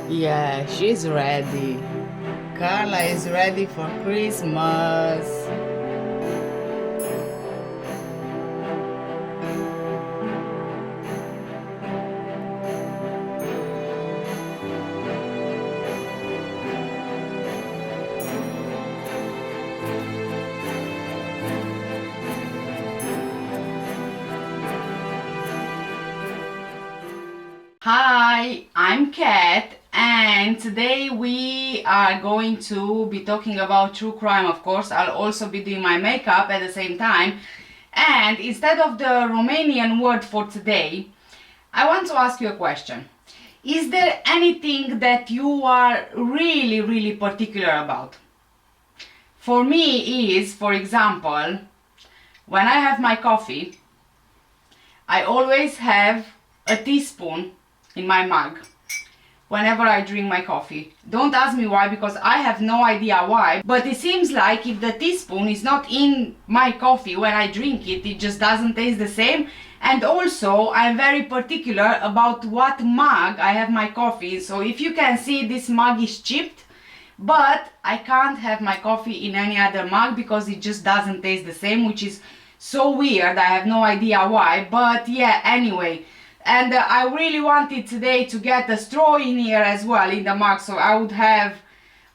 Yeah, she's ready. Carla is ready for Christmas. Hi, I'm Kat, and today we are going to be talking about true crime, of course. I'll also be doing my makeup at the same time. And instead of the Romanian word for today, I want to ask you a question. Is there anything that you are really particular about? For me is, for example, when I have my coffee, I always have a teaspoon in my mug whenever I drink my coffee. Don't ask me why, because I have no idea why, but it seems like if the teaspoon is not in my coffee when I drink it, it just doesn't taste the same. And also I'm very particular about what mug I have my coffee in. So if you can see, this mug is chipped, but I can't have my coffee in any other mug because it just doesn't taste the same, which is so weird. I have no idea why, but yeah, anyway. And I really wanted today to get a straw in here as well in the mug, so I would have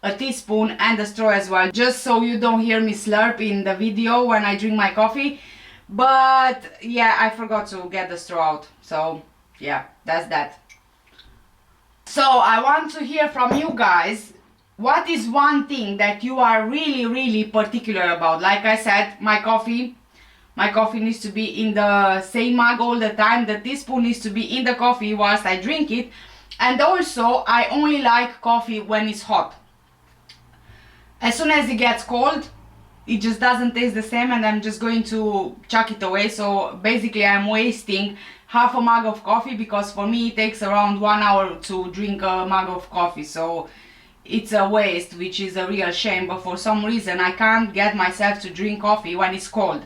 a teaspoon and a straw as well, just so you don't hear me slurp in the video when I drink my coffee. But yeah, I forgot to get the straw out, so yeah, that's that. So I want to hear from you guys, what is one thing that you are really particular about? Like I said, my coffee needs to be in the same mug all the time. The teaspoon needs to be in the coffee whilst I drink it. And also, I only like coffee when it's hot. As soon as it gets cold, it just doesn't taste the same and I'm just going to chuck it away. So basically I'm wasting half a mug of coffee, because for me it takes around 1 hour to drink a mug of coffee. So it's a waste, which is a real shame, but for some reason I can't get myself to drink coffee when it's cold.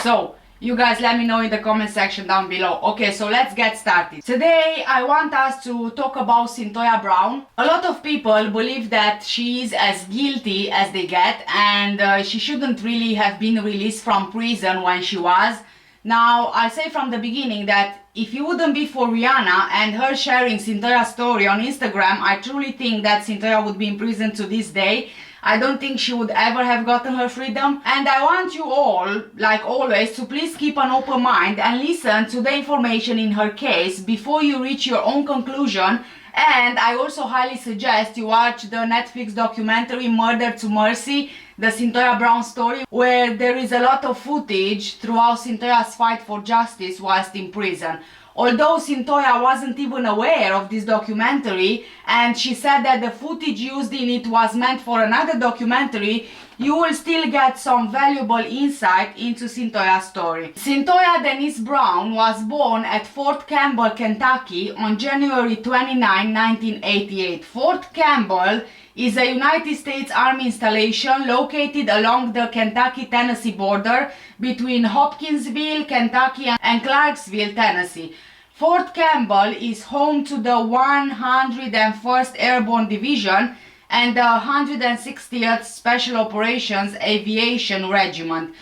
So you guys let me know in the comment section down below. Okay, so let's get started. Today I want us to talk about Cyntoia Brown. A lot of people believe that she is as guilty as they get, and she shouldn't really have been released from prison when she was. Now, I'll say from the beginning that if it wouldn't be for Rihanna and her sharing Cyntoia's story on Instagram, I truly think that Cyntoia would be in prison to this day. I don't think she would ever have gotten her freedom. And I want you all, like always, to please keep an open mind and listen to the information in her case before you reach your own conclusion. And I also highly suggest you watch the Netflix documentary Murder to Mercy, the Cyntoia Brown story, where there is a lot of footage throughout Cyntoia's fight for justice whilst in prison. Although Cyntoia wasn't even aware of this documentary, and she said that the footage used in it was meant for another documentary, you will still get some valuable insight into Cyntoia's story. Cyntoia Denise Brown was born at Fort Campbell, Kentucky on January 29, 1988. Fort Campbell is a United States Army installation located along the Kentucky-Tennessee border between Hopkinsville, Kentucky and Clarksville, Tennessee. Fort Campbell is home to the 101st Airborne Division and the 160th Special Operations Aviation Regiment.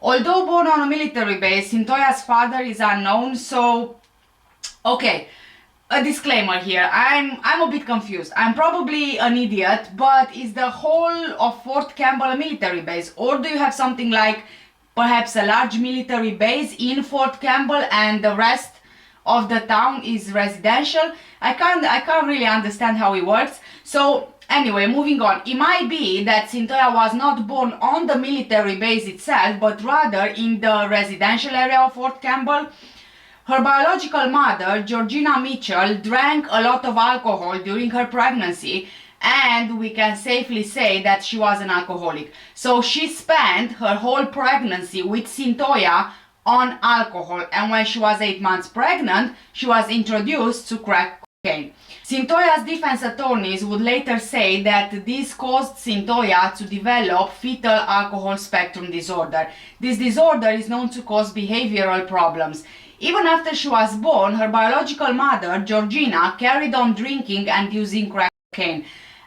Although born on a military base, Cyntoia's father is unknown, so okay. A disclaimer here, I'm a bit confused. I'm probably an idiot, but is the whole of Fort Campbell a military base? Or do you have something like perhaps a large military base in Fort Campbell and the rest of the town is residential? I can't really understand how it works. So anyway, moving on. It might be that Cyntoia was not born on the military base itself, but rather in the residential area of Fort Campbell. Her biological mother, Georgina Mitchell, drank a lot of alcohol during her pregnancy, and we can safely say that she was an alcoholic. So she spent her whole pregnancy with Cyntoia on alcohol, and when she was 8 months pregnant, she was introduced to crack cocaine. Cyntoia's defense attorneys would later say that this caused Cyntoia to develop fetal alcohol spectrum disorder. This disorder is known to cause behavioral problems. Even after she was born, her biological mother, Georgina, carried on drinking and using crack cocaine.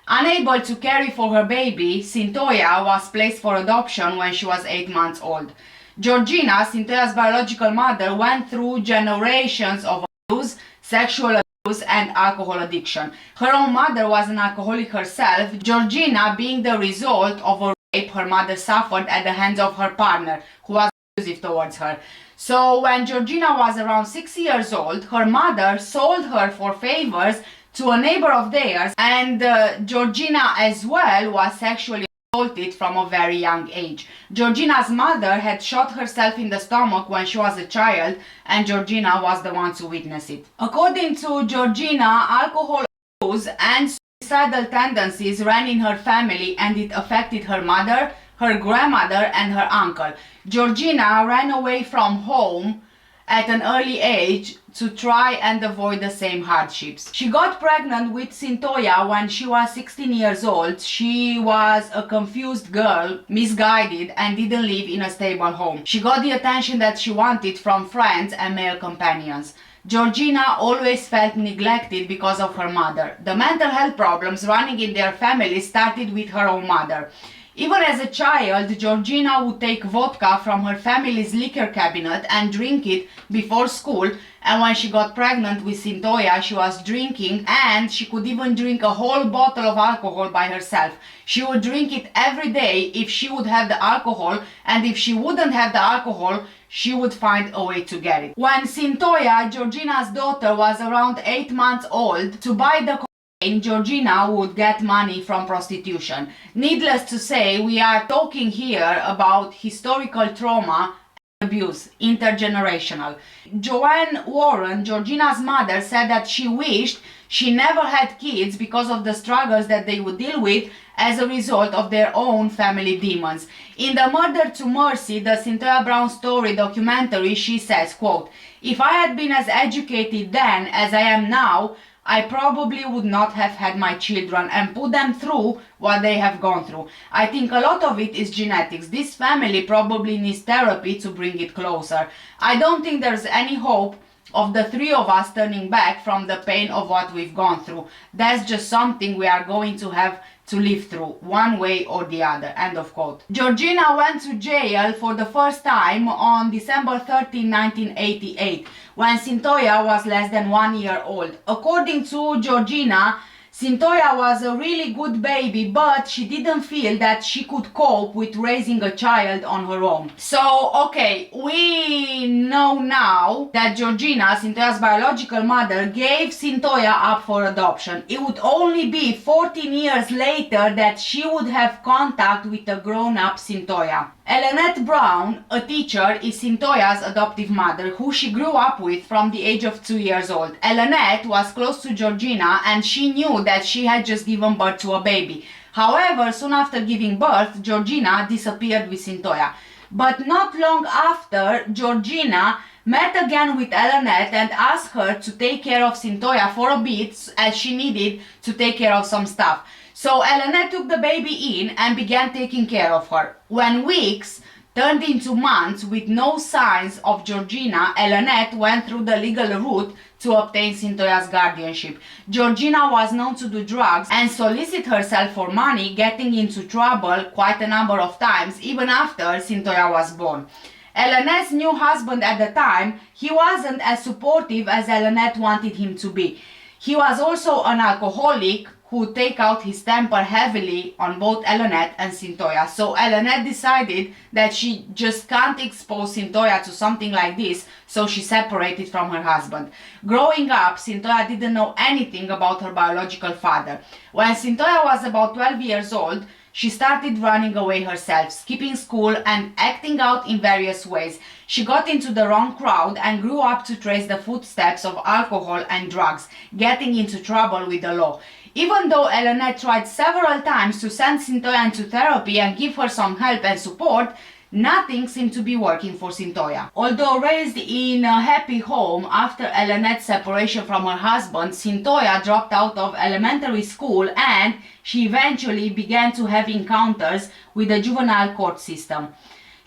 Unable to care for her baby, Cyntoia was placed for adoption when she was 8 months old. Georgina, Cyntoia's biological mother, went through generations of abuse, sexual abuse and alcohol addiction. Her own mother was an alcoholic herself, Georgina being the result of a rape her mother suffered at the hands of her partner, who was abusive towards her. So when Georgina was around 6 years old, her mother sold her for favors to a neighbor of theirs, and Georgina as well was sexually assaulted from a very young age. Georgina's mother had shot herself in the stomach when she was a child, and Georgina was the one to witness it. According to Georgina, alcohol abuse and suicidal tendencies ran in her family, and it affected her mother, her grandmother and her uncle. Georgina ran away from home at an early age to try and avoid the same hardships. She got pregnant with Cyntoia when she was 16 years old. She was a confused girl, misguided, and didn't live in a stable home. She got the attention that she wanted from friends and male companions. Georgina always felt neglected because of her mother. The mental health problems running in their family started with her own mother. Even as a child, Georgina would take vodka from her family's liquor cabinet and drink it before school, and when she got pregnant with Cyntoia, she was drinking, and she could even drink a whole bottle of alcohol by herself. She would drink it every day if she would have the alcohol, and if she wouldn't have the alcohol, she would find a way to get it. When Cyntoia, Georgina's daughter, was around 8 months old, to buy the Georgina would get money from prostitution. Needless to say, we are talking here about historical trauma and abuse, intergenerational. Joanne Warren, Georgina's mother, said that she wished she never had kids because of the struggles that they would deal with as a result of their own family demons. In the Murder to Mercy, the Cyntoia Brown story documentary, she says, quote, "If I had been as educated then as I am now, I probably would not have had my children and put them through what they have gone through. I think a lot of it is genetics. This family probably needs therapy to bring it closer. I don't think there's any hope of the three of us turning back from the pain of what we've gone through. That's just something we are going to have to live through, one way or the other." End of quote. Georgina went to jail for the first time on December 13, 1988, when Cyntoia was less than 1 year old. According to Georgina, Cyntoia was a really good baby, but she didn't feel that she could cope with raising a child on her own. So, okay, we know now that Georgina, Cyntoia's biological mother, gave Cyntoia up for adoption. It would only be 14 years later that she would have contact with a grown-up Cyntoia. Ellenette Brown, a teacher, is Cyntoia's adoptive mother, who she grew up with from the age of 2 years old. Ellenette was close to Georgina, and she knew that she had just given birth to a baby. However, soon after giving birth, Georgina disappeared with Cyntoia. But not long after, Georgina met again with Ellenette and asked her to take care of Cyntoia for a bit, as she needed to take care of some stuff. So Ellenette took the baby in and began taking care of her. When weeks turned into months with no signs of Georgina, Ellenette went through the legal route to obtain Cyntoia's guardianship. Georgina was known to do drugs and solicit herself for money, getting into trouble quite a number of times, even after Cyntoia was born. Ellenette's new husband at the time, he wasn't as supportive as Ellenette wanted him to be. He was also an alcoholic who would take out his temper heavily on both Ellenette and Cyntoia. So Ellenette decided that she just can't expose Cyntoia to something like this, so she separated from her husband. Growing up, Cyntoia didn't know anything about her biological father. When Cyntoia was about 12 years old, she started running away herself, skipping school and acting out in various ways. She got into the wrong crowd and grew up to trace the footsteps of alcohol and drugs, getting into trouble with the law. Even though Ellenette tried several times to send Cyntoia into therapy and give her some help and support, nothing seemed to be working for Cyntoia. Although raised in a happy home, after Ellenette's separation from her husband, Cyntoia dropped out of elementary school and she eventually began to have encounters with the juvenile court system.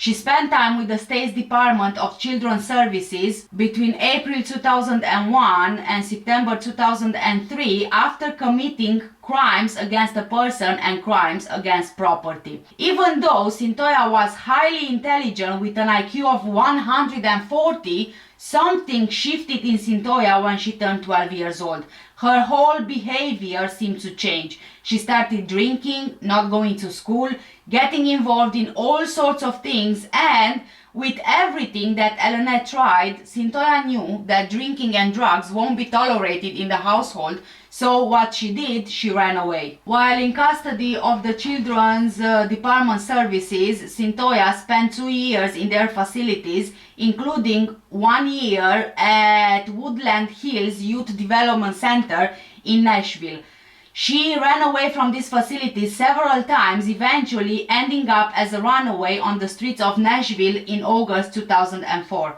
She spent time with the State's Department of Children's Services between April 2001 and September 2003 after committing crimes against a person and crimes against property. Even though Cyntoia was highly intelligent with an IQ of 140, something shifted in Cyntoia when she turned 12 years old. Her whole behavior seemed to change. She started drinking, not going to school, getting involved in all sorts of things, and with everything that Elena tried, Cyntoia knew that drinking and drugs won't be tolerated in the household, so what she did, she ran away. While in custody of the Children's Department Services, Cyntoia spent 2 years in their facilities, including 1 year at Woodland Hills Youth Development Center in Nashville. She ran away from this facility several times, eventually ending up as a runaway on the streets of Nashville in August 2004.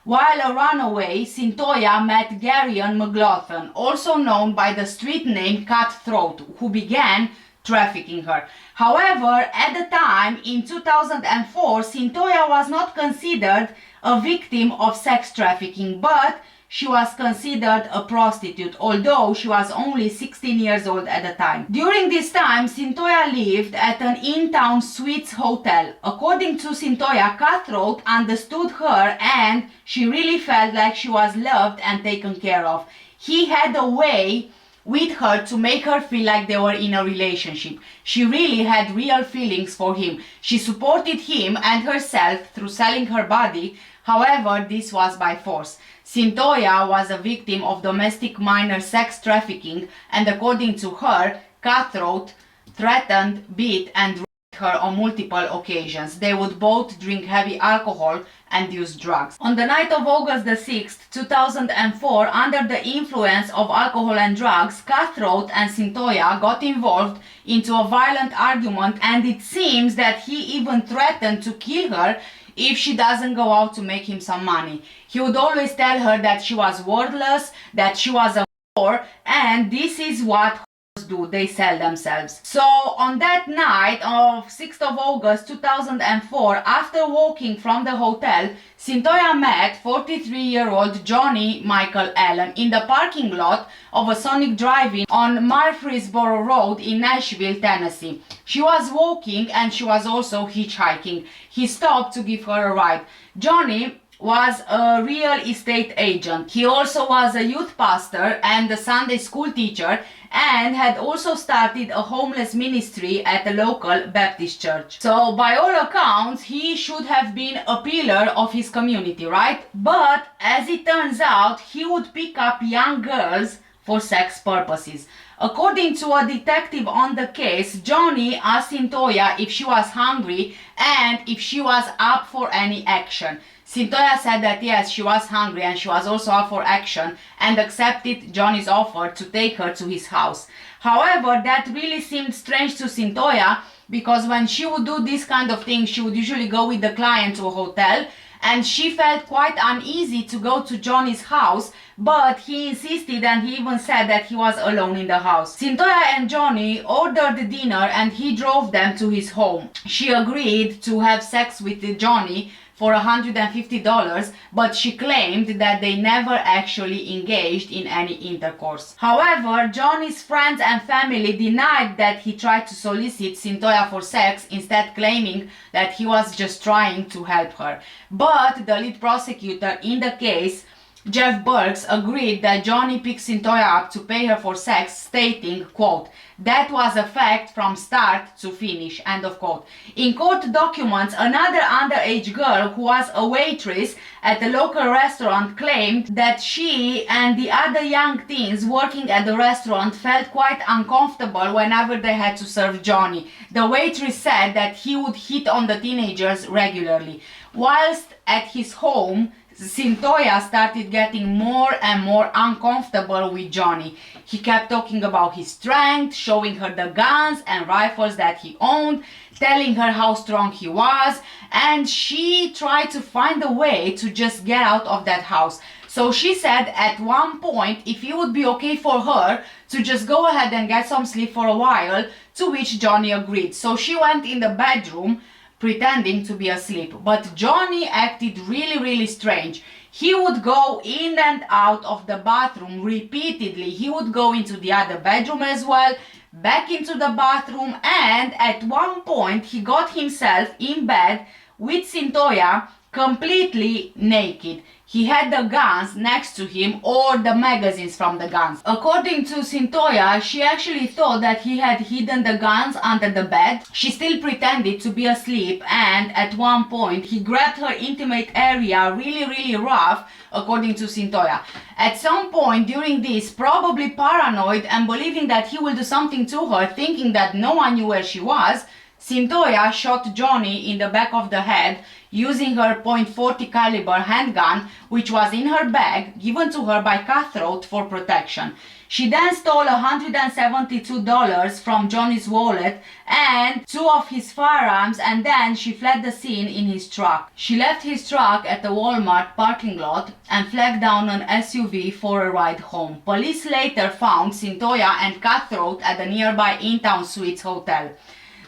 While a runaway, Cyntoia met Garion McLaughlin, also known by the street name Cutthroat, who began trafficking her. However, at the time, in 2004, Cyntoia was not considered a victim of sex trafficking, but she was considered a prostitute, although she was only 16 years old at the time. During this time, Cyntoia lived at an in-town suites hotel. According to Cyntoia, Cutthroat understood her and she really felt like she was loved and taken care of. He had a way with her to make her feel like they were in a relationship. She really had real feelings for him. She supported him and herself through selling her body. However, this was by force. Cyntoia was a victim of domestic minor sex trafficking, and according to her, Cutthroat threatened, beat and raped her on multiple occasions. They would both drink heavy alcohol and use drugs. On the night of August the 6th, 2004, under the influence of alcohol and drugs, Cutthroat and Cyntoia got involved into a violent argument, and it seems that he even threatened to kill her if she doesn't go out to make him some money. He would always tell her that she was worthless, that she was a whore, and this is what whores do, they sell themselves. So on that night of 6th of August 2004, after walking from the hotel, Cyntoia met 43-year-old Johnny Michael Allen in the parking lot of a Sonic Drive-In on Murfreesboro Road in Nashville, Tennessee. She was walking and she was also hitchhiking. He stopped to give her a ride. Johnny was a real estate agent. He also was a youth pastor and a Sunday school teacher, and had also started a homeless ministry at a local Baptist church. So by all accounts, he should have been a pillar of his community, right? But as it turns out, he would pick up young girls for sex purposes. According to a detective on the case, Johnny asked Cyntoia if she was hungry and if she was up for any action. Cyntoia said that yes, she was hungry and she was also up for action, and accepted Johnny's offer to take her to his house. However, that really seemed strange to Cyntoia, because when she would do this kind of thing, she would usually go with the client to a hotel, and she felt quite uneasy to go to Johnny's house, but he insisted and he even said that he was alone in the house. Cyntoia and Johnny ordered dinner and he drove them to his home. She agreed to have sex with Johnny for $150, but she claimed that they never actually engaged in any intercourse. However, Johnny's friends and family denied that he tried to solicit Cyntoia for sex, instead claiming that he was just trying to help her. But the lead prosecutor in the case, Jeff Burks, agreed that Johnny picked Cyntoia up to pay her for sex, stating, quote, "That was a fact from start to finish," end of quote. In court documents, another underage girl who was a waitress at a local restaurant claimed that she and the other young teens working at the restaurant felt quite uncomfortable whenever they had to serve Johnny. The waitress said that he would hit on the teenagers regularly. Whilst at his home, Cyntoia started getting more and more uncomfortable with Johnny. He kept talking about his strength, showing her the guns and rifles that he owned, telling her how strong he was, and she tried to find a way to just get out of that house. So she said at one point if it would be okay for her to just go ahead and get some sleep for a while, to which Johnny agreed. So she went in the bedroom, pretending to be asleep. But Johnny acted really strange. He would go in and out of the bathroom repeatedly. He would go into the other bedroom as well, back into the bathroom, and at one point he got himself in bed with Cyntoia completely naked. He had the guns next to him, or the magazines from the guns. According to Cyntoia, she actually thought that he had hidden the guns under the bed. She still pretended to be asleep, and at one point he grabbed her intimate area really rough, according to Cyntoia. At some point during this, probably paranoid and believing that he will do something to her, thinking that no one knew where she was, Cyntoia shot Johnny in the back of the head using her .40 caliber handgun, which was in her bag, given to her by Cutthroat for protection. She then stole $172 from Johnny's wallet and 2 of his firearms, and then she fled the scene in his truck. She left his truck at the Walmart parking lot and flagged down an SUV for a ride home. Police later found Cyntoia and Cutthroat at the nearby In-Town Suites hotel.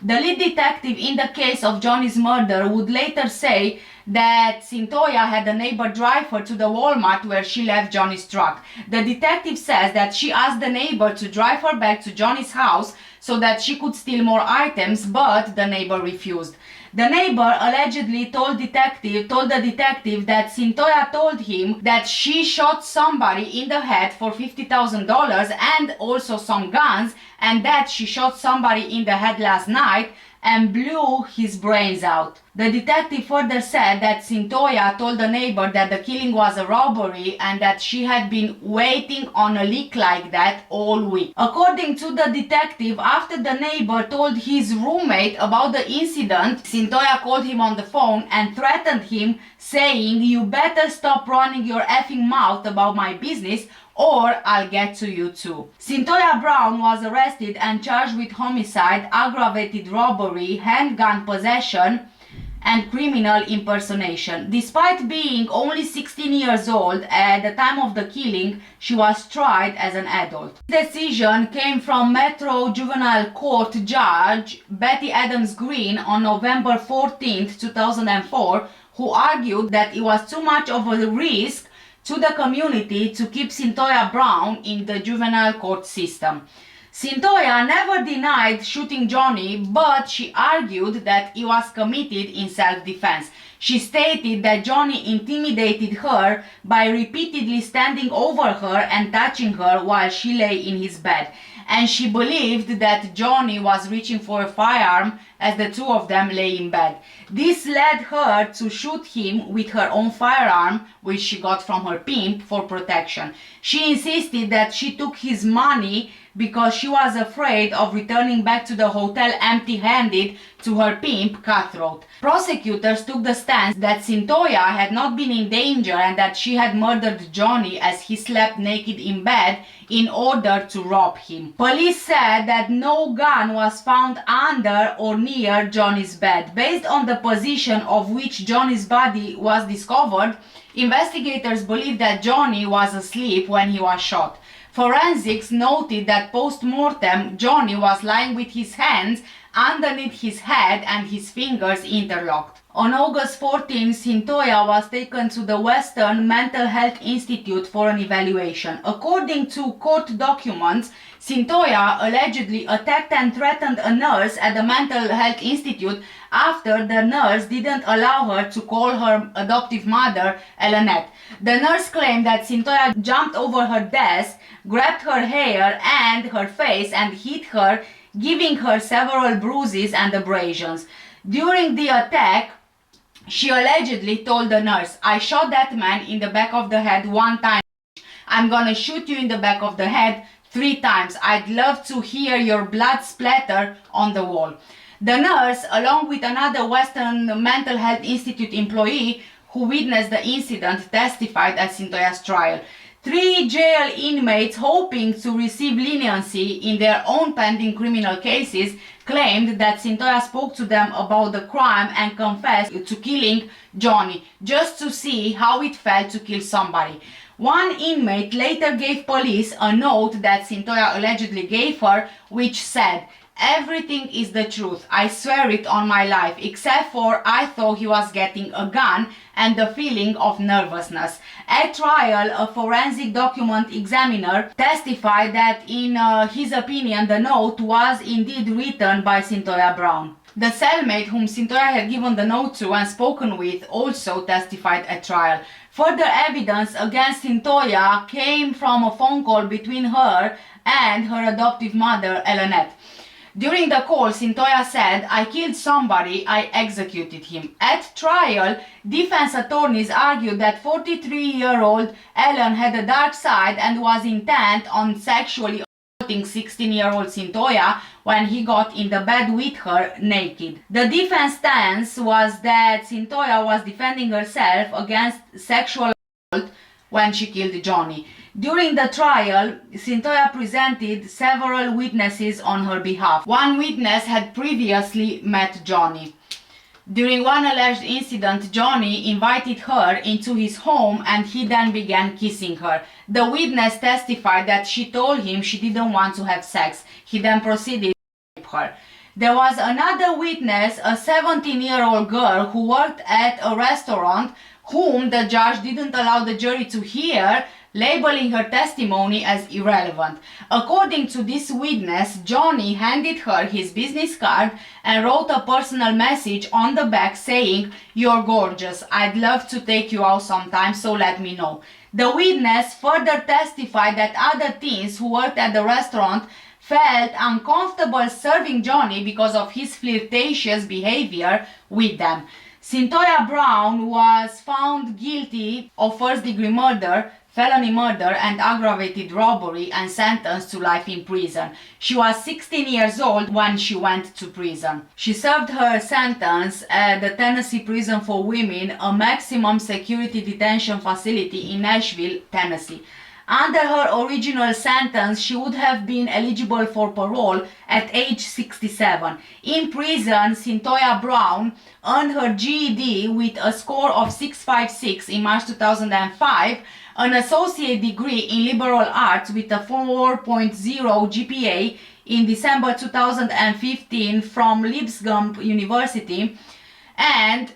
The lead detective in the case of Johnny's murder would later say that Cyntoia had a neighbor drive her to the Walmart where she left Johnny's truck. The detective says that she asked the neighbor to drive her back to Johnny's house so that she could steal more items, but the neighbor refused. The neighbor allegedly told the detective that Cyntoia told him that she shot somebody in the head for $50,000 and also some guns, and that she shot somebody in the head last night and blew his brains out. The detective further said that Cyntoia told the neighbor that the killing was a robbery and that she had been waiting on a leak like that all week. According to the detective, after the neighbor told his roommate about the incident, Cyntoia called him on the phone and threatened him, saying, "You better stop running your effing mouth about my business or I'll get to you too." Cyntoia Brown was arrested and charged with homicide, aggravated robbery, handgun possession, and criminal impersonation. Despite being only 16 years old at the time of the killing, she was tried as an adult. The decision came from Metro Juvenile Court Judge Betty Adams Green on November 14, 2004, who argued that it was too much of a risk to the community to keep Cyntoia Brown in the juvenile court system. Cyntoia never denied shooting Johnny, but she argued that it was committed in self-defense. She stated that Johnny intimidated her by repeatedly standing over her and touching her while she lay in his bed, and she believed that Johnny was reaching for a firearm as the two of them lay in bed. This led her to shoot him with her own firearm, which she got from her pimp, for protection. She insisted that she took his money because she was afraid of returning back to the hotel empty-handed to her pimp, Cutthroat. Prosecutors took the stance that Cyntoia had not been in danger and that she had murdered Johnny as he slept naked in bed in order to rob him. Police said that no gun was found under or near Johnny's bed. Based on the position of which Johnny's body was discovered, investigators believe that Johnny was asleep when he was shot. Forensics noted that post-mortem, Johnny was lying with his hands underneath his head and his fingers interlocked. On August 14, Cyntoia was taken to the Western Mental Health Institute for an evaluation. According to court documents, Cyntoia allegedly attacked and threatened a nurse at the Mental Health Institute after the nurse didn't allow her to call her adoptive mother, Elanette. The nurse claimed that Cyntoia jumped over her desk, grabbed her hair and her face and hit her, giving her several bruises and abrasions. During the attack, she allegedly told the nurse, "I shot that man in the back of the head 1 time. I'm gonna shoot you in the back of the head 3 times. I'd love to hear your blood splatter on the wall." The nurse, along with another Western Mental Health Institute employee who witnessed the incident, testified at Cyntoia's trial. 3 jail inmates, hoping to receive leniency in their own pending criminal cases, claimed that Cyntoia spoke to them about the crime and confessed to killing Johnny, just to see how it felt to kill somebody. One inmate later gave police a note that Cyntoia allegedly gave her, which said, Everything is the truth. I swear it on my life, except for I thought he was getting a gun and the feeling of nervousness. At trial, a forensic document examiner testified that in his opinion the note was indeed written by Cyntoia Brown. The cellmate whom Cyntoia had given the note to and spoken with also testified at trial. Further evidence against Cyntoia came from a phone call between her and her adoptive mother, Elenette. During the call, Cyntoia said, "I killed somebody, I executed him." At trial, defense attorneys argued that 43-year-old Ellen had a dark side and was intent on sexually assaulting 16-year-old Cyntoia when he got in the bed with her naked. The defense stance was that Cyntoia was defending herself against sexual assault when she killed Johnny. During the trial, Cyntoia presented several witnesses on her behalf. One witness had previously met Johnny. During one alleged incident, Johnny invited her into his home and he then began kissing her. The witness testified that she told him she didn't want to have sex. He then proceeded to rape her. There was another witness, a 17-year-old girl who worked at a restaurant, whom the judge didn't allow the jury to hear, labeling her testimony as irrelevant. According to this witness, Johnny handed her his business card and wrote a personal message on the back saying, "You're gorgeous, I'd love to take you out sometime, so let me know." The witness further testified that other teens who worked at the restaurant felt uncomfortable serving Johnny because of his flirtatious behavior with them. Cyntoia Brown was found guilty of first-degree murder, felony murder and aggravated robbery and sentenced to life in prison. She was 16 years old when she went to prison. She served her sentence at the Tennessee Prison for Women, a maximum security detention facility in Nashville, Tennessee. Under her original sentence, she would have been eligible for parole at age 67. In prison, Cyntoia Brown earned her GED with a score of 656 in March 2005, an associate degree in liberal arts with a 4.0 GPA in December 2015 from Lipscomb University, and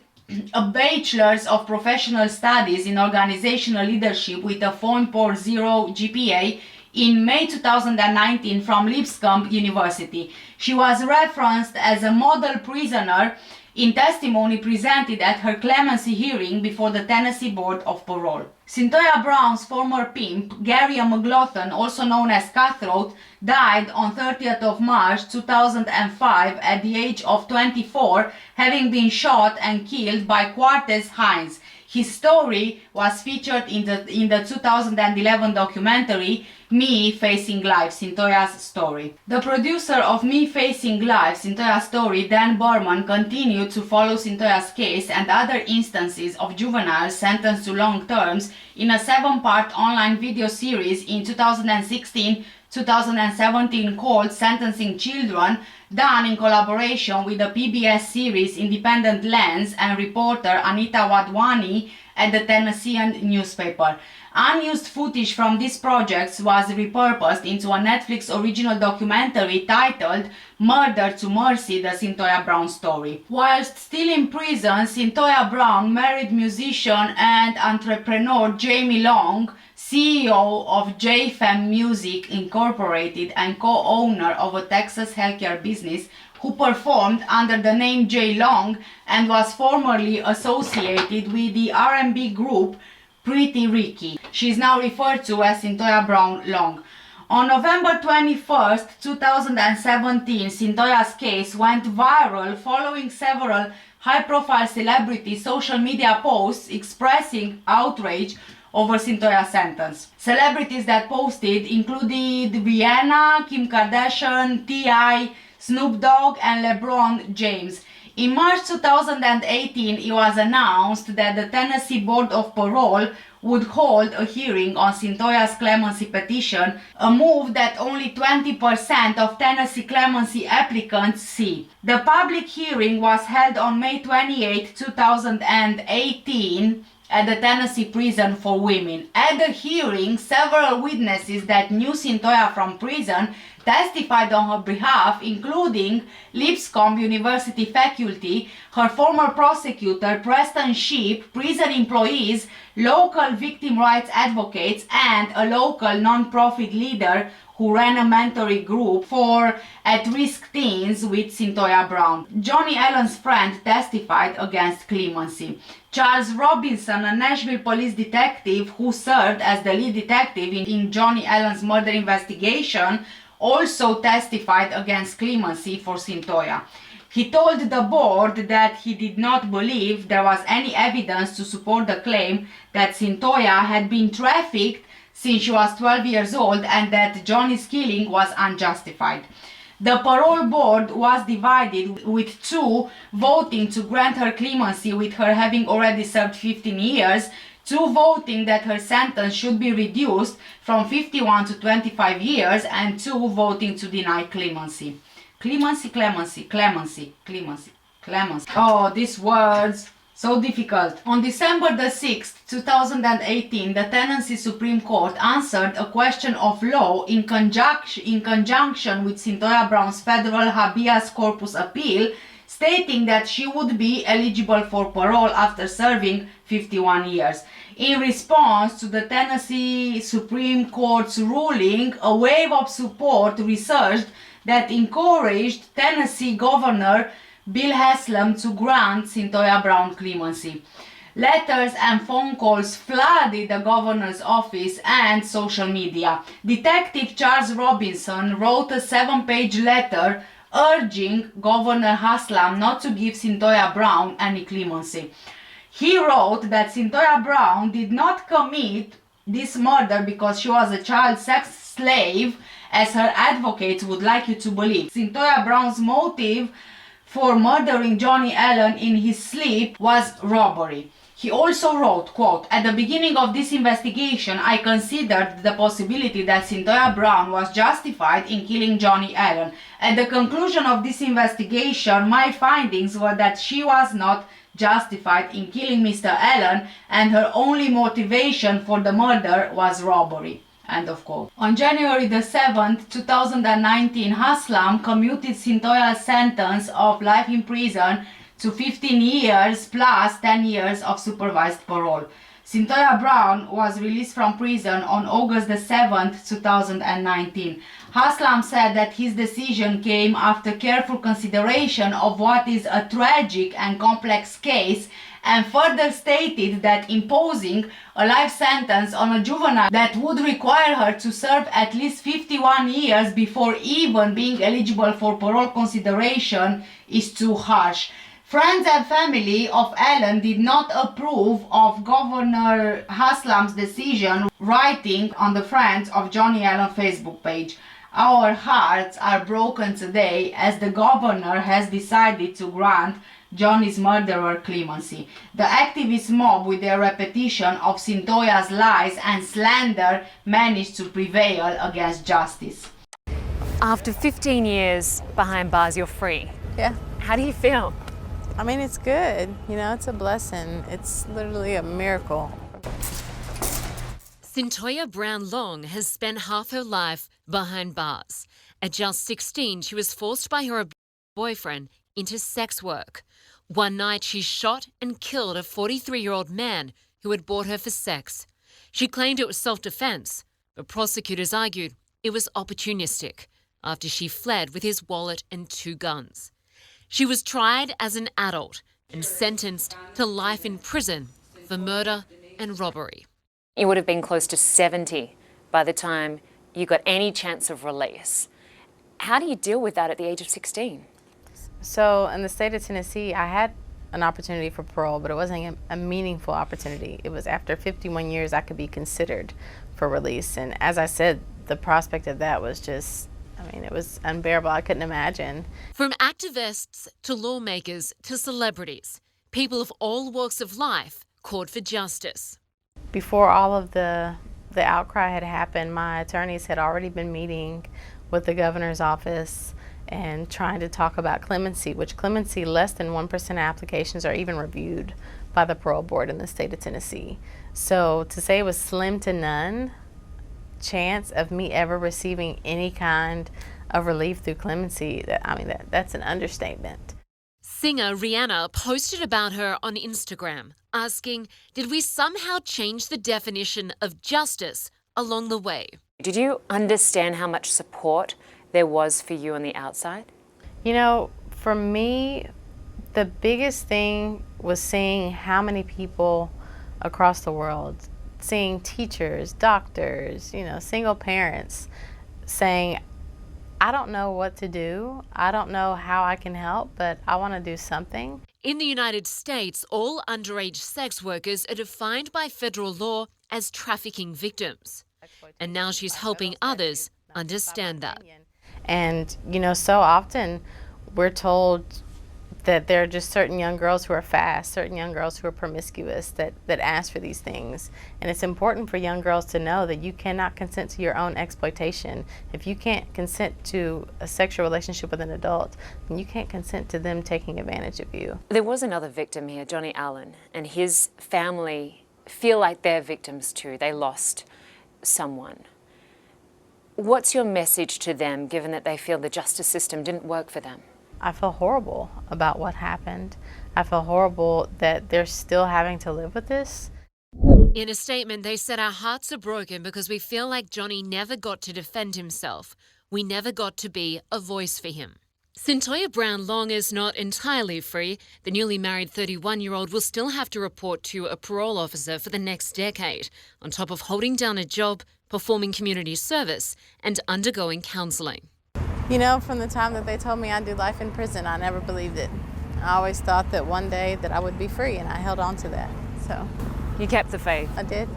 a bachelor's of professional studies in organizational leadership with a 4.0 GPA in May 2019 from Lipscomb University. She was referenced as a model prisoner in testimony presented at her clemency hearing before the Tennessee Board of Parole. Cyntoia Brown's former pimp, Gary McLaughlin, also known as Cutthroat, died on 30th of March 2005 at the age of 24, having been shot and killed by Cortez Hines. His story was featured in the 2011 documentary Me Facing Life, Cyntoia's Story. The producer of Me Facing Life, Cyntoia's Story, Dan Berman, continued to follow Cyntoia's case and other instances of juveniles sentenced to long terms in a 7-part online video series in 2016-2017 called Sentencing Children, done in collaboration with the PBS series Independent Lens and reporter Anita Wadhwani at the Tennessean newspaper. Unused footage from these projects was repurposed into a Netflix original documentary titled Murder to Mercy, the Cyntoia Brown Story. Whilst still in prison, Cyntoia Brown married musician and entrepreneur Jamie Long, CEO of JFM Music Incorporated and co-owner of a Texas healthcare business, who performed under the name J Long and was formerly associated with the R&B group Pretty Ricky. She is now referred to as Cyntoia Brown-Long. On November 21st, 2017, Cyntoia's case went viral following several high-profile celebrity social media posts expressing outrage over Cyntoia's sentence. Celebrities that posted included Rihanna, Kim Kardashian, T.I., Snoop Dogg and LeBron James. In March 2018, it was announced that the Tennessee Board of Parole would hold a hearing on Cyntoia's clemency petition, a move that only 20% of Tennessee clemency applicants see. The public hearing was held on May 28, 2018 at the Tennessee prison for women. At the hearing, several witnesses that knew Cyntoia from prison testified on her behalf, including Lipscomb University faculty, her former prosecutor, Preston Sheep, prison employees, local victim rights advocates, and a local non-profit leader who ran a mentoring group for at-risk teens with Cyntoia Brown. Johnny Allen's friend testified against clemency. Charles Robinson, a Nashville police detective who served as the lead detective in Johnny Allen's murder investigation, also testified against clemency for Cyntoia. He told the board that he did not believe there was any evidence to support the claim that Cyntoia had been trafficked since she was 12 years old and that Johnny's killing was unjustified. The parole board was divided, with 2 voting to grant her clemency with her having already served 15 years, 2 voting that her sentence should be reduced from 51 to 25 years, and 2 voting to deny clemency. Clemency, clemency, clemency, clemency, clemency. Oh, these words. So difficult. On December the 6th, 2018, the Tennessee Supreme Court answered a question of law in conjunction with Cyntoia Brown's federal habeas corpus appeal, stating that she would be eligible for parole after serving 51 years. In response to the Tennessee Supreme Court's ruling, a wave of support resurged that encouraged Tennessee Governor Bill Haslam to grant Cyntoia Brown clemency. Letters and phone calls flooded the governor's office and social media. Detective Charles Robinson wrote a 7-page letter urging Governor Haslam not to give Cyntoia Brown any clemency. He wrote that Cyntoia Brown did not commit this murder because she was a child sex slave, as her advocates would like you to believe. Cyntoia Brown's motive for murdering Johnny Allen in his sleep was robbery. He also wrote, quote, "At the beginning of this investigation, I considered the possibility that Cyntoia Brown was justified in killing Johnny Allen. At the conclusion of this investigation, my findings were that she was not justified in killing Mr. Allen and her only motivation for the murder was robbery." End of quote. On January the 7th, 2019, Haslam commuted Cyntoia's sentence of life in prison to 15 years plus 10 years of supervised parole. Cyntoia Brown was released from prison on August the 7th, 2019. Haslam said that his decision came after careful consideration of what is a tragic and complex case, and further stated that imposing a life sentence on a juvenile that would require her to serve at least 51 years before even being eligible for parole consideration is too harsh. Friends and family of Allen did not approve of Governor Haslam's decision, writing on the Friends of Johnny Allen Facebook page, "Our hearts are broken today as the governor has decided to grant Johnny's murderer clemency. The activist mob, with their repetition of Cyntoia's lies and slander, managed to prevail against justice." After 15 years behind bars, you're free. Yeah. How do you feel? I mean, it's good. You know, it's a blessing. It's literally a miracle. Cyntoia Brown-Long has spent half her life behind bars. At just 16, she was forced by her boyfriend into sex work. One night, she shot and killed a 43-year-old man who had bought her for sex. She claimed it was self-defense, but prosecutors argued it was opportunistic after she fled with his wallet and 2 guns. She was tried as an adult and sentenced to life in prison for murder and robbery. You would have been close to 70 by the time you got any chance of release. How do you deal with that at the age of 16? So in the state of Tennessee, I had an opportunity for parole, but it wasn't a meaningful opportunity. It was after 51 years I could be considered for release. And as I said, the prospect of that was just, I mean, it was unbearable. I couldn't imagine. From activists to lawmakers to celebrities, people of all walks of life called for justice. Before all of the outcry had happened, my attorneys had already been meeting with the governor's office and trying to talk about clemency, which clemency, less than 1% of applications are even reviewed by the parole board in the state of Tennessee. So to say it was slim to none chance of me ever receiving any kind of relief through clemency, that's an understatement. Singer Rihanna posted about her on Instagram, asking, "Did we somehow change the definition of justice along the way?" Did you understand how much support there was for you on the outside? You know, for me, the biggest thing was seeing how many people across the world, seeing teachers, doctors, single parents saying, I don't know what to do. I don't know how I can help, but I want to do something. In the United States, all underage sex workers are defined by federal law as trafficking victims. And now she's helping others understand that. And, so often we're told that there are just certain young girls who are fast, certain young girls who are promiscuous that ask for these things. And it's important for young girls to know that you cannot consent to your own exploitation. If you can't consent to a sexual relationship with an adult, then you can't consent to them taking advantage of you. There was another victim here, Johnny Allen, and his family feel like they're victims too. They lost someone. What's your message to them, given that they feel the justice system didn't work for them? I feel horrible about what happened. I feel horrible that they're still having to live with this. In a statement, they said, "Our hearts are broken because we feel like Johnny never got to defend himself. We never got to be a voice for him." Cyntoia Brown-Long is not entirely free. The newly married 31-year-old will still have to report to a parole officer for the next decade, on top of holding down a job, performing community service, and undergoing counselling. From the time that they told me I'd do life in prison, I never believed it. I always thought that one day that I would be free, and I held on to that. So You kept the faith. I did.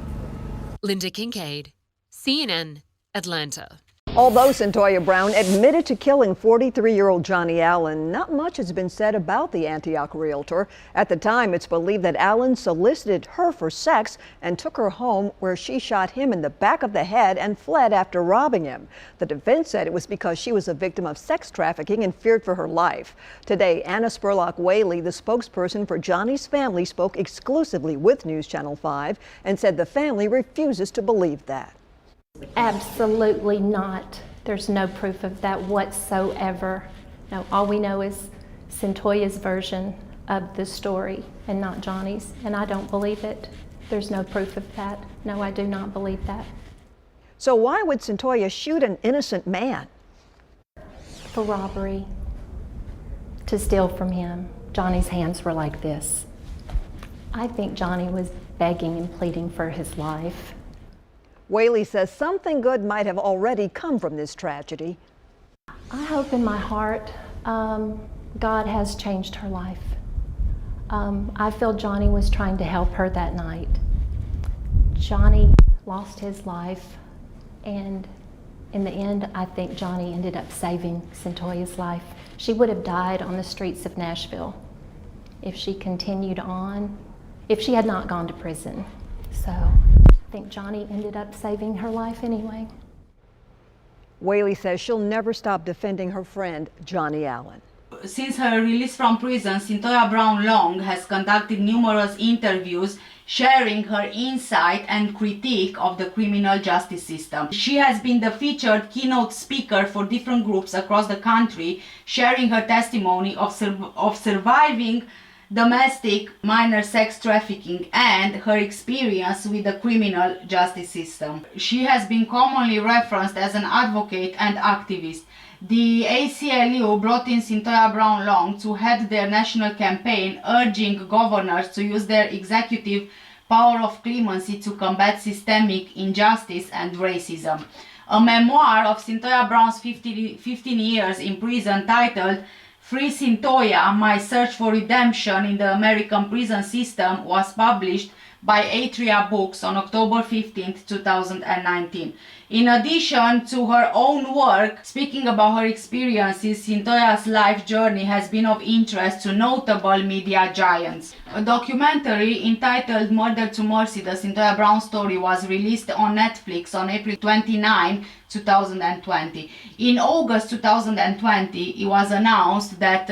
Linda Kincaid, CNN, Atlanta. Although Cyntoia Brown admitted to killing 43-year-old Johnny Allen, not much has been said about the Antioch realtor. At the time, it's believed that Allen solicited her for sex and took her home, where she shot him in the back of the head and fled after robbing him. The defense said it was because she was a victim of sex trafficking and feared for her life. Today, Anna Spurlock-Whaley, the spokesperson for Johnny's family, spoke exclusively with News Channel 5 and said the family refuses to believe that. Absolutely not. There's no proof of that whatsoever. No, all we know is Cyntoia's version of the story and not Johnny's, and I don't believe it. There's no proof of that. No, I do not believe that. So why would Cyntoia shoot an innocent man? For robbery. To steal from him. Johnny's hands were like this. I think Johnny was begging and pleading for his life. Whaley says something good might have already come from this tragedy. I hope in my heart God has changed her life. I feel Johnny was trying to help her that night. Johnny lost his life, and in the end, I think Johnny ended up saving Cyntoia's life. She would have died on the streets of Nashville if she continued on, if she had not gone to prison. So I think Johnny ended up saving her life anyway. Whaley says she'll never stop defending her friend, Johnny Allen. Since her release from prison, Cyntoia Brown-Long has conducted numerous interviews sharing her insight and critique of the criminal justice system. She has been the featured keynote speaker for different groups across the country, sharing her testimony of surviving domestic minor sex trafficking and her experience with the criminal justice system. She has been commonly referenced as an advocate and activist. The ACLU brought in Cyntoia Brown-Long to head their national campaign urging governors to use their executive power of clemency to combat systemic injustice and racism. A memoir of Cyntoia Brown's 15 years in prison titled Free Cyntoia, My Search for Redemption in the American Prison System was published by Atria Books on October 15, 2019. In addition to her own work, speaking about her experiences, Cyntoia's life journey has been of interest to notable media giants. A documentary entitled Murder to Mercy, the Cyntoia Brown Story was released on Netflix on April 29, 2020. In August 2020, it was announced that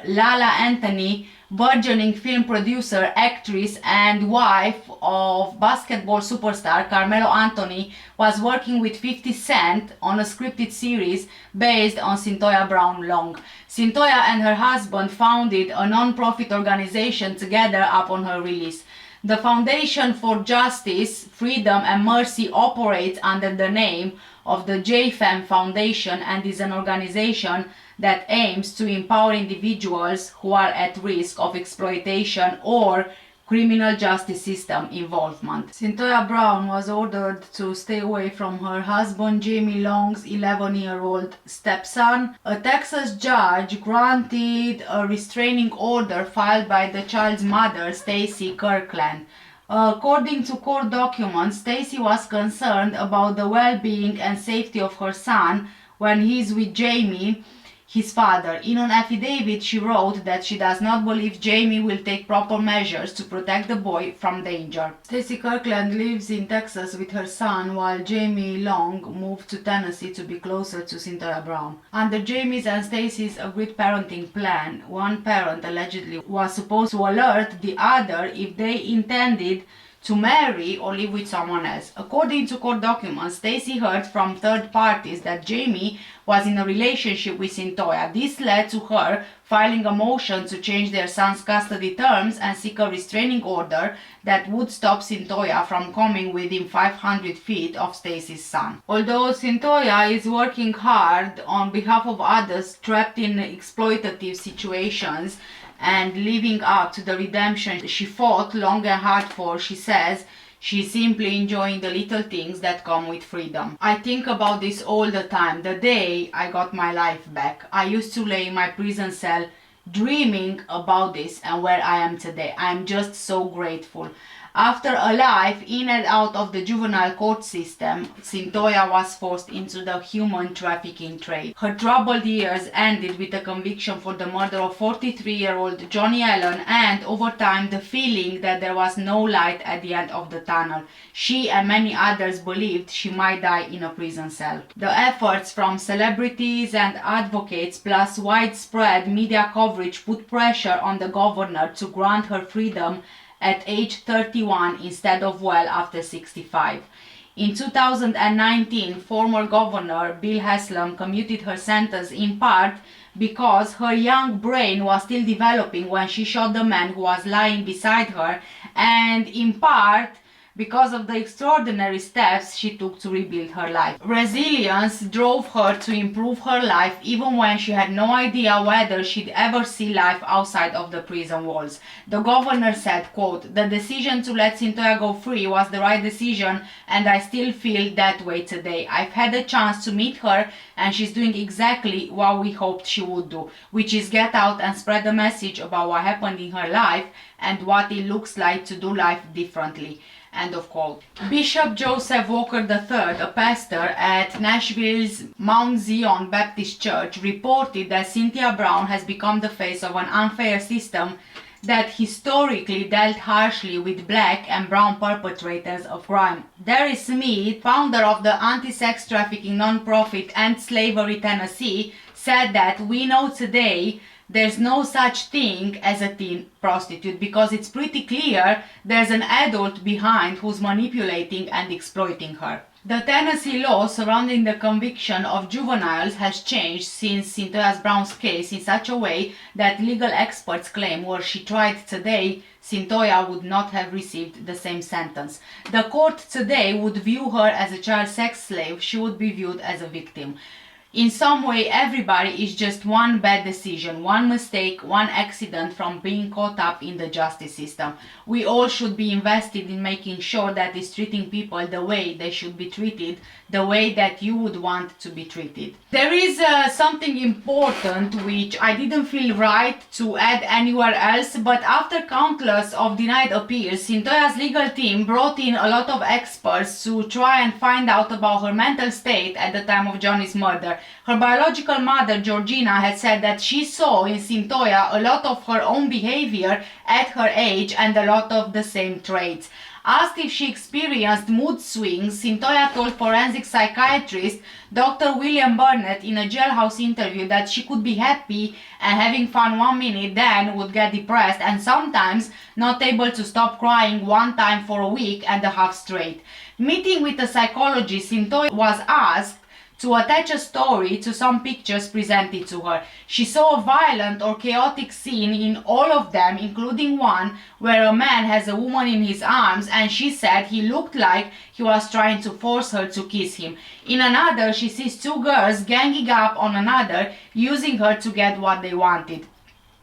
Lala Anthony burgeoning film producer, actress, and wife of basketball superstar Carmelo Anthony, was working with 50 Cent on a scripted series based on Cyntoia Brown-Long. Cyntoia and her husband founded a non-profit organization together upon her release. The Foundation for Justice, Freedom and Mercy operates under the name of the JFEM Foundation and is an organization that aims to empower individuals who are at risk of exploitation or criminal justice system involvement. Cyntoia Brown was ordered to stay away from her husband Jamie Long's 11-year-old stepson. A Texas judge granted a restraining order filed by the child's mother, Stacey Kirkland. According to court documents, Stacey was concerned about the well-being and safety of her son when he's with Jamie, his father. In an affidavit, she wrote that she does not believe Jamie will take proper measures to protect the boy from danger. Stacey Kirkland lives in Texas with her son, while Jamie Long moved to Tennessee to be closer to Cyntoia Brown. Under Jamie's and Stacey's agreed parenting plan, one parent allegedly was supposed to alert the other if they intended to marry or live with someone else. According to court documents, Stacey heard from third parties that Jamie was in a relationship with Cyntoia. This led to her filing a motion to change their son's custody terms and seek a restraining order that would stop Cyntoia from coming within 500 feet of Stacey's son. Although Cyntoia is working hard on behalf of others trapped in exploitative situations and living up to the redemption she fought long and hard for, she says she's simply enjoying the little things that come with freedom. I think about this all the time. The day I got my life back, I used to lay in my prison cell dreaming about this and where I am today. I'm just so grateful. After a life in and out of the juvenile court system, Cyntoia was forced into the human trafficking trade. Her troubled years ended with a conviction for the murder of 43-year-old Johnny Allen and, over time, the feeling that there was no light at the end of the tunnel. She and many others believed she might die in a prison cell. The efforts from celebrities and advocates plus widespread media coverage put pressure on the governor to grant her freedom at age 31 instead of well after 65. In 2019, former Governor Bill Haslam commuted her sentence in part because her young brain was still developing when she shot the man who was lying beside her, and in part because of the extraordinary steps she took to rebuild her life. Resilience drove her to improve her life even when she had no idea whether she'd ever see life outside of the prison walls. The governor said, quote, "The decision to let Cyntoia go free was the right decision and I still feel that way today. I've had a chance to meet her and she's doing exactly what we hoped she would do, which is get out and spread the message about what happened in her life and what it looks like to do life differently." End of quote. Bishop Joseph Walker III, a pastor at Nashville's Mount Zion Baptist Church, reported that Cyntoia Brown has become the face of an unfair system that historically dealt harshly with black and brown perpetrators of crime. Derry Smith, founder of the anti-sex trafficking non-profit End Slavery Tennessee, said that we know today there's no such thing as a teen prostitute because it's pretty clear there's an adult behind who's manipulating and exploiting her. The Tennessee law surrounding the conviction of juveniles has changed since Cyntoia Brown's case in such a way that legal experts claim were she tried today, Cyntoia would not have received the same sentence. The court today would view her as a child sex slave. She would be viewed as a victim. In some way, everybody is just one bad decision, one mistake, one accident from being caught up in the justice system. We all should be invested in making sure that it's treating people the way they should be treated, the way that you would want to be treated. There is something important which I didn't feel right to add anywhere else, but after countless of denied appeals, Cyntoia's legal team brought in a lot of experts to try and find out about her mental state at the time of Johnny's murder. Her biological mother, Georgina, had said that she saw in Cyntoia a lot of her own behavior at her age and a lot of the same traits. Asked if she experienced mood swings, Cyntoia told forensic psychiatrist Dr. William Burnett in a jailhouse interview that she could be happy and having fun 1 minute, then would get depressed and sometimes not able to stop crying one time for a week and a half straight. Meeting with a psychologist, Cyntoia was asked to attach a story to some pictures presented to her. She saw a violent or chaotic scene in all of them, including one where a man has a woman in his arms and she said he looked like he was trying to force her to kiss him. In another, she sees two girls ganging up on another, using her to get what they wanted.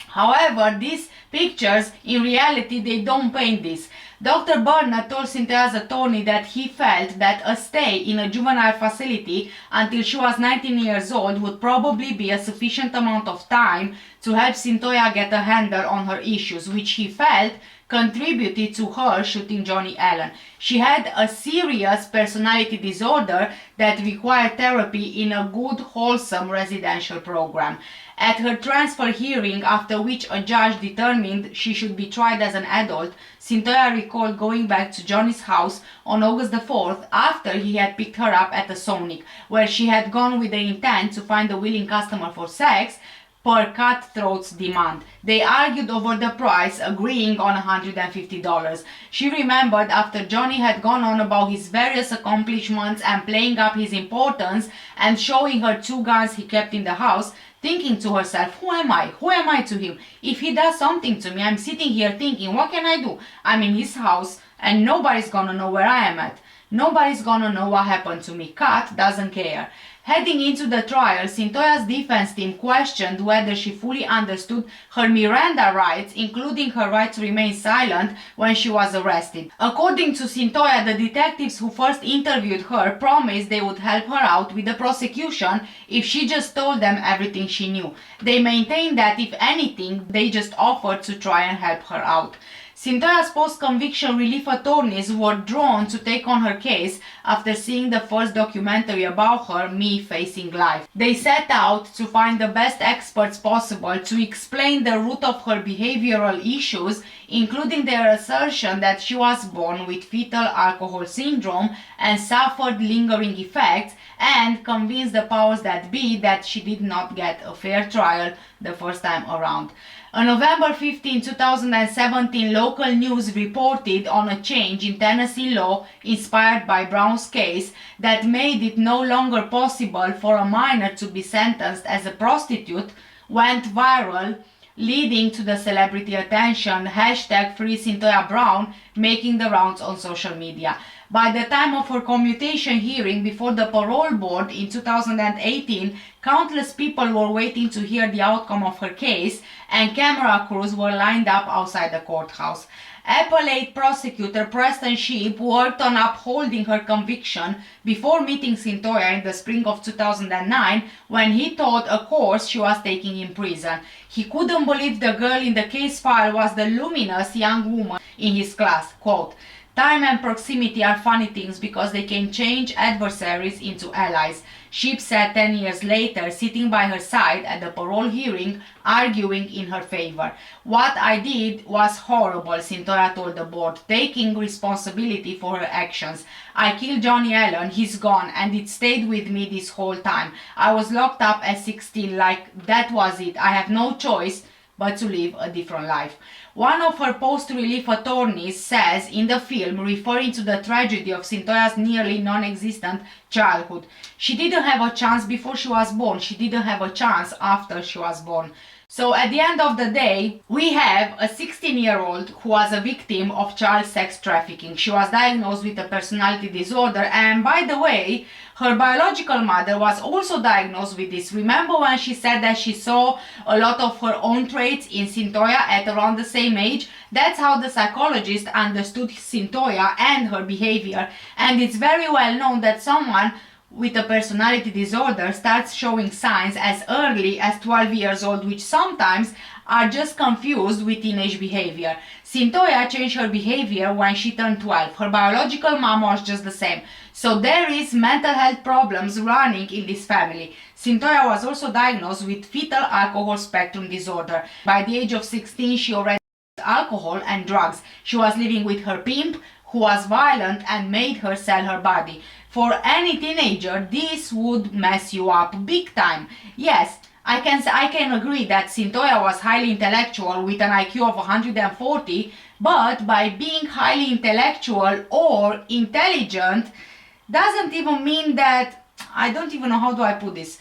However, these pictures, in reality, they don't paint this. Dr. Burnett told Cynthia's attorney that he felt that a stay in a juvenile facility until she was 19 years old would probably be a sufficient amount of time to help Cyntoia get a handle on her issues, which he felt contributed to her shooting Johnny Allen. She had a serious personality disorder that required therapy in a good, wholesome residential program. At her transfer hearing, after which a judge determined she should be tried as an adult, Cyntoia recalled going back to Johnny's house on August the 4th after he had picked her up at a Sonic, where she had gone with the intent to find a willing customer for sex per cutthroat's demand. They argued over the price, agreeing on $150. She remembered after Johnny had gone on about his various accomplishments and playing up his importance and showing her two guns he kept in the house, thinking to herself, who am I? Who am I to him? If he does something to me, I'm sitting here thinking, what can I do? I'm in his house and nobody's gonna know where I am at. Nobody's gonna know what happened to me. Kat doesn't care. Heading into the trial, Cyntoia's defense team questioned whether she fully understood her Miranda rights, including her right to remain silent when she was arrested. According to Cyntoia, the detectives who first interviewed her promised they would help her out with the prosecution if she just told them everything she knew. They maintained that if anything, they just offered to try and help her out. Cyntoia's post-conviction relief attorneys were drawn to take on her case after seeing the first documentary about her, Me Facing Life. They set out to find the best experts possible to explain the root of her behavioral issues, including their assertion that she was born with fetal alcohol syndrome and suffered lingering effects, and convince the powers that be that she did not get a fair trial the first time around. On November 15, 2017, local news reported on a change in Tennessee law inspired by Brown's case that made it no longer possible for a minor to be sentenced as a prostitute, went viral, leading to the celebrity attention, #FreeCynthiaBrown, making the rounds on social media. By the time of her commutation hearing before the parole board in 2018, countless people were waiting to hear the outcome of her case, and camera crews were lined up outside the courthouse. Appellate prosecutor Preston Sheep worked on upholding her conviction before meeting Cyntoia in the spring of 2009 when he taught a course she was taking in prison. He couldn't believe the girl in the case file was the luminous young woman in his class. Quote, "Time and proximity are funny things because they can change adversaries into allies," Sheep said 10 years later, sitting by her side at the parole hearing, arguing in her favor. "What I did was horrible," Cyntoia told the board, taking responsibility for her actions. "I killed Johnny Allen, he's gone, and it stayed with me this whole time. I was locked up at 16, like that was it. I have no choice but to live a different life." One of her post-relief attorneys says in the film, referring to the tragedy of Cyntoia's nearly non-existent childhood, "She didn't have a chance before she was born. She didn't have a chance after she was born." So at the end of the day, we have a 16-year-old who was a victim of child sex trafficking. She was diagnosed with a personality disorder, and by the way, her biological mother was also diagnosed with this. Remember when she said that she saw a lot of her own traits in Cyntoia at around the same age? That's how the psychologist understood Cyntoia and her behavior. And it's very well known that someone with a personality disorder starts showing signs as early as 12 years old, which sometimes are just confused with teenage behavior. Cyntoia changed her behavior when she turned 12. Her biological mom was just the same. So there is mental health problems running in this family. Cyntoia was also diagnosed with fetal alcohol spectrum disorder. By the age of 16, she already used alcohol and drugs. She was living with her pimp, who was violent and made her sell her body. For any teenager, this would mess you up big time. Yes, I can agree that Cyntoia was highly intellectual with an IQ of 140, but by being highly intellectual or intelligent doesn't even mean that, I don't even know how do I put this.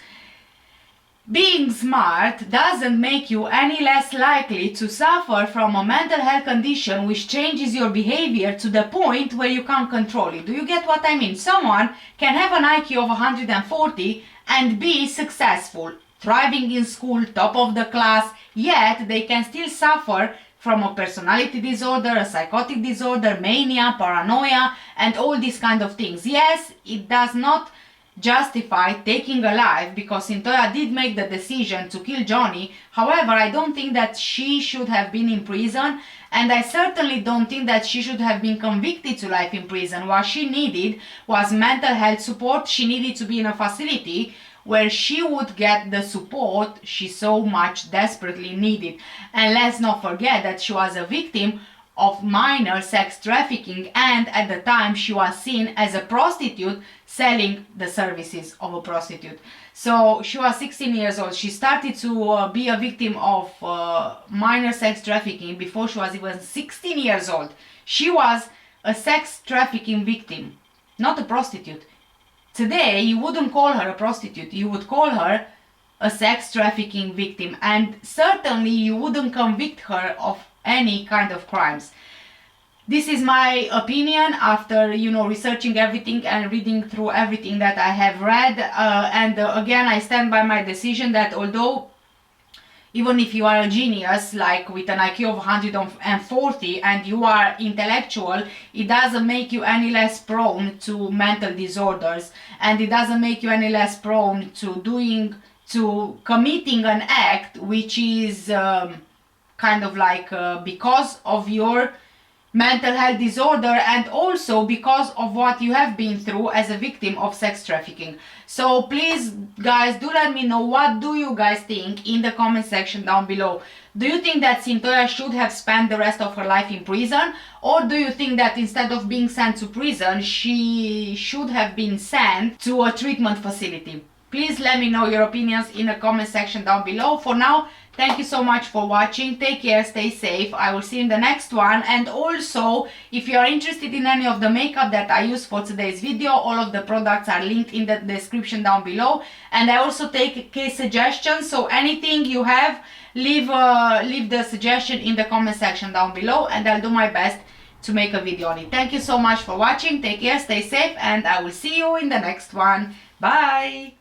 Being smart doesn't make you any less likely to suffer from a mental health condition which changes your behavior to the point where you can't control it. Do you get what I mean? Someone can have an IQ of 140 and be successful, thriving in school, top of the class, yet they can still suffer from a personality disorder, a psychotic disorder, mania, paranoia, and all these kind of things. Yes, it does not justify taking a life, because Cyntoia did make the decision to kill Johnny. However, I don't think that she should have been in prison, and I certainly don't think that she should have been convicted to life in prison. What she needed was mental health support. She needed to be in a facility where she would get the support she so much desperately needed. And let's not forget that she was a victim of minor sex trafficking, and at the time she was seen as a prostitute selling the services of a prostitute. So she was 16 years old. She started to be a victim of minor sex trafficking before she was even 16 years old. She was a sex trafficking victim, not a prostitute. Today you wouldn't call her a prostitute, you would call her a sex trafficking victim, and certainly you wouldn't convict her of any kind of crimes. This is my opinion after, researching everything and reading through everything that I have read, and again I stand by my decision that although even if you are a genius, like with an IQ of 140, and you are intellectual, it doesn't make you any less prone to mental disorders, and it doesn't make you any less prone to committing an act which is kind of like because of your mental health disorder, and also because of what you have been through as a victim of sex trafficking. So please guys, do let me know, what do you guys think in the comment section down below. Do you think that Cyntoia should have spent the rest of her life in prison, or do you think that instead of being sent to prison she should have been sent to a treatment facility? Please let me know your opinions in the comment section down below. For now, thank you so much for watching. Take care, stay safe. I will see you in the next one. And also, if you are interested in any of the makeup that I use for today's video, all of the products are linked in the description down below. And I also take case suggestions, so anything you have, leave the suggestion in the comment section down below, and I'll do my best to make a video on it. Thank you so much for watching. Take care, stay safe, and I will see you in the next one. Bye!